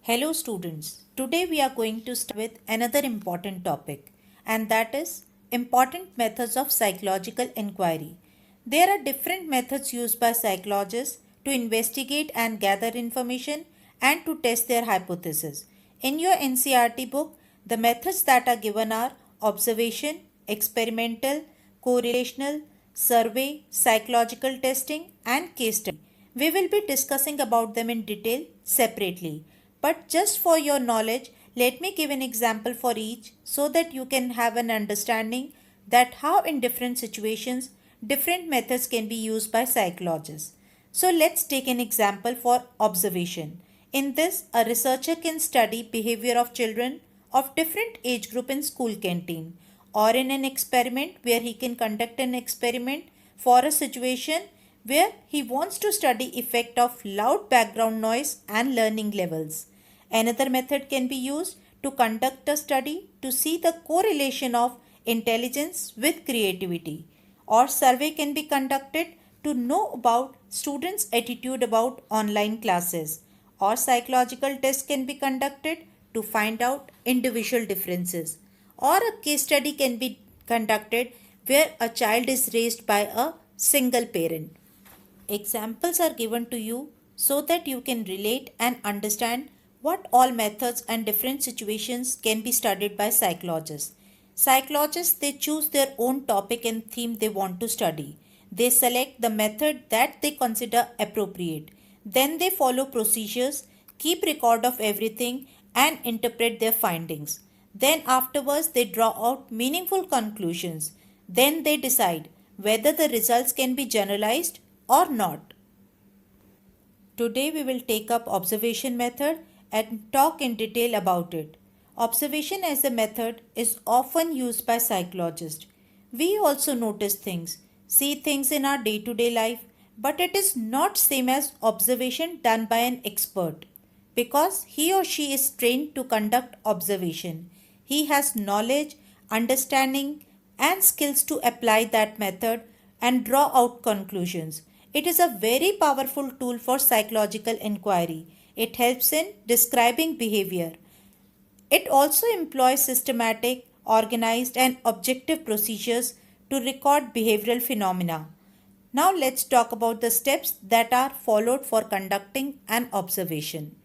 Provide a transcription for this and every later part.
Hello students, today we are going to start with another important topic, and that is important methods of psychological inquiry. There are different methods used by psychologists to investigate and gather information and to test their hypothesis. In your NCERT book, the methods that are given are observation, experimental, correlational, survey, psychological testing and case study. We will be discussing about them in detail separately. But just for your knowledge, let me give an example for each so that you can have an understanding that how in different situations different methods can be used by psychologists. So let's take an example for observation. In this, a researcher can study behavior of children of different age group in school canteen or in an experiment where he can conduct an experiment for a situation where he wants to study effect of loud background noise and learning levels. Another method can be used to conduct a study to see the correlation of intelligence with creativity, or survey can be conducted to know about students' attitude about online classes, or psychological tests can be conducted to find out individual differences, or a case study can be conducted where a child is raised by a single parent. Examples are given to you so that you can relate and understand what all methods and different situations can be studied by psychologists. Psychologists, they choose their own topic and theme they want to study. They select the method that they consider appropriate. Then they follow procedures, keep record of everything and interpret their findings. Then afterwards they draw out meaningful conclusions. Then they decide whether the results can be generalized or not. Today we will take up observation method and talk in detail about it. Observation as a method is often used by psychologists. We also notice things, see things in our day-to-day life, but it is not same as observation done by an expert because he or she is trained to conduct observation. He has knowledge, understanding and skills to apply that method and draw out conclusions. It is a very powerful tool for psychological inquiry. It helps in describing behavior. It also employs systematic, organized and objective procedures to record behavioral phenomena. Now let's talk about the steps that are followed for conducting an observation.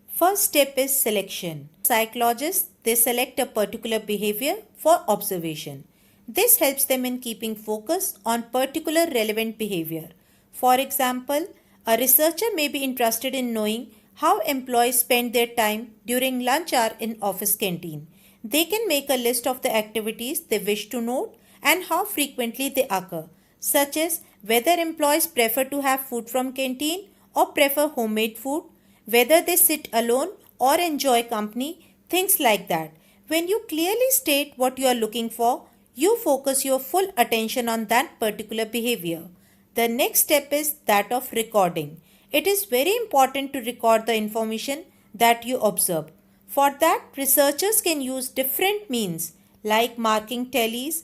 First step is selection. Psychologists, they select a particular behavior for observation. This helps them in keeping focus on particular relevant behavior. For example, a researcher may be interested in knowing how employees spend their time during lunch hour in office canteen. They can make a list of the activities they wish to note and how frequently they occur, such as whether employees prefer to have food from canteen or prefer homemade food, whether they sit alone or enjoy company, things like that. When you clearly state what you are looking for, you focus your full attention on that particular behavior. The next step is that of recording. It is very important to record the information that you observe. For that, researchers can use different means like marking tallies,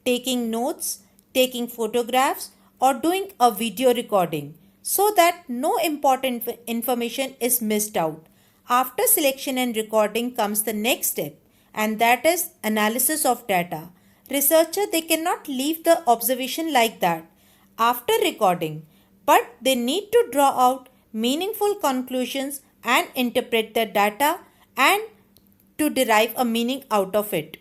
taking notes, taking photographs, or doing a video recording so that no important information is missed out. After selection and recording comes the next step, and that is analysis of data. Researchers, they cannot leave the observation like that after recording, but they need to draw out meaningful conclusions and interpret the data and to derive a meaning out of it.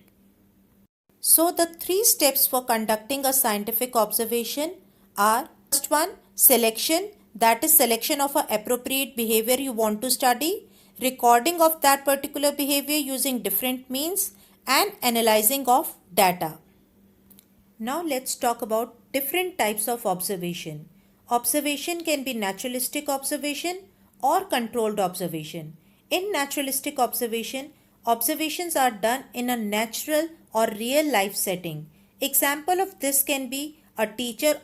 So the three steps for conducting a scientific observation are: first one, selection, that is selection of an appropriate behavior you want to study, recording of that particular behavior using different means, and analyzing of data. Now let's talk about different types of observation. Observation can be naturalistic observation or controlled observation. In naturalistic observation, observations are done in a natural or real life setting. Example of this can be a teacher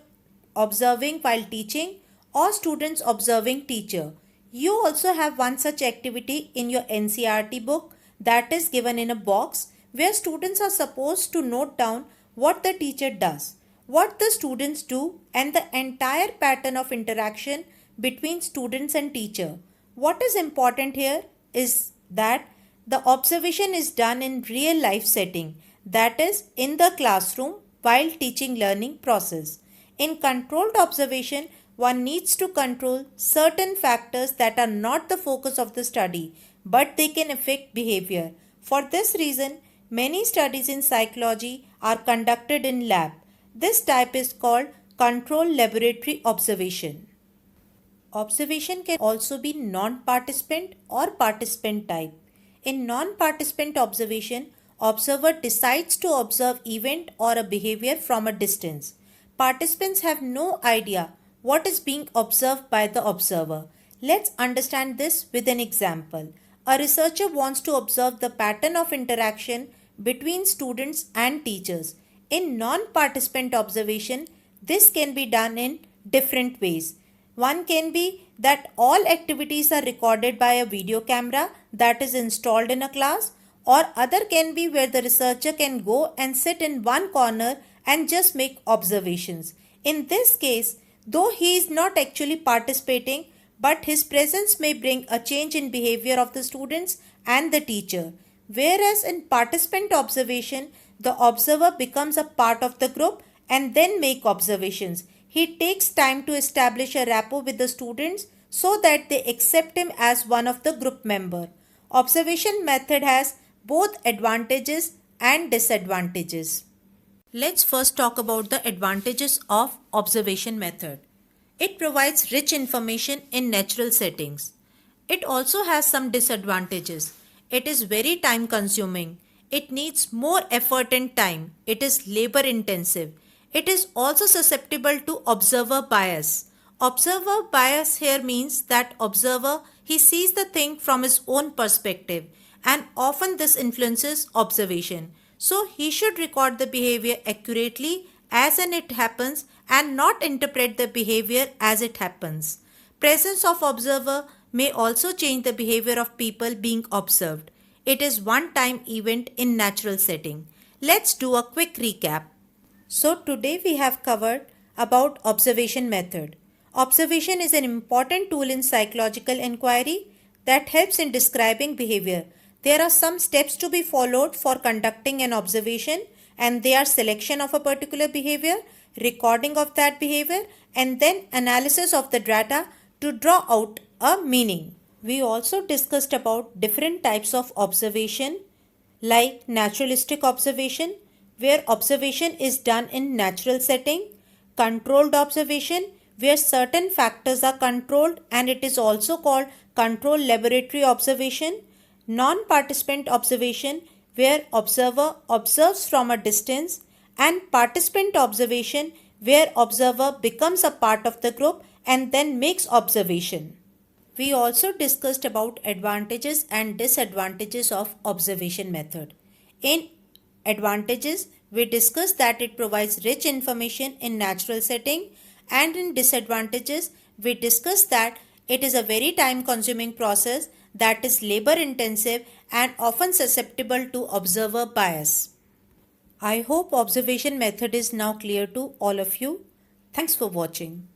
observing while teaching or students observing teacher. You also have one such activity in your NCERT book that is given in a box where students are supposed to note down what the teacher does, what the students do and the entire pattern of interaction between students and teacher. What is important here? is that the observation is done in real life setting, that is in the classroom while teaching learning process. In controlled observation, one needs to control certain factors that are not the focus of the study, but they can affect behavior. For this reason, many studies in psychology are conducted in lab. This type is called controlled laboratory observation. Observation can also be non-participant or participant type. In non-participant observation, observer decides to observe event or a behavior from a distance. Participants have no idea what is being observed by the observer. Let's understand this with an example. A researcher wants to observe the pattern of interaction between students and teachers. In non-participant observation, this can be done in different ways. One can be that all activities are recorded by a video camera that is installed in a class, or other can be where the researcher can go and sit in one corner and just make observations. In this case, though he is not actually participating, but his presence may bring a change in behavior of the students and the teacher. Whereas in participant observation, the observer becomes a part of the group and then make observations. He takes time to establish a rapport with the students so that they accept him as one of the group member. Observation method has both advantages and disadvantages. Let's first talk about the advantages of observation method. It provides rich information in natural settings. It also has some disadvantages. It is very time consuming. It needs more effort and time. It is labor intensive. It is also susceptible to observer bias. Observer bias here means that observer, he sees the thing from his own perspective, and often this influences observation. So he should record the behavior accurately as and it happens and not interpret the behavior as it happens. Presence of observer may also change the behavior of people being observed. It is one-time event in natural setting. Let's do a quick recap. So today we have covered about observation method. Observation is an important tool in psychological inquiry that helps in describing behavior. There are some steps to be followed for conducting an observation, and they are selection of a particular behavior, recording of that behavior, and then analysis of the data to draw out a meaning. We also discussed about different types of observation like naturalistic observation, where observation is done in natural setting, controlled observation, where certain factors are controlled and it is also called controlled laboratory observation, non-participant observation, where observer observes from a distance, and participant observation, where observer becomes a part of the group and then makes observation. We also discussed about advantages and disadvantages of observation method. In advantages, we discussed that it provides rich information in natural setting, and in disadvantages, we discussed that it is a very time consuming process that is labor intensive and often susceptible to observer bias. I hope observation method is now clear to all of you. Thanks for watching.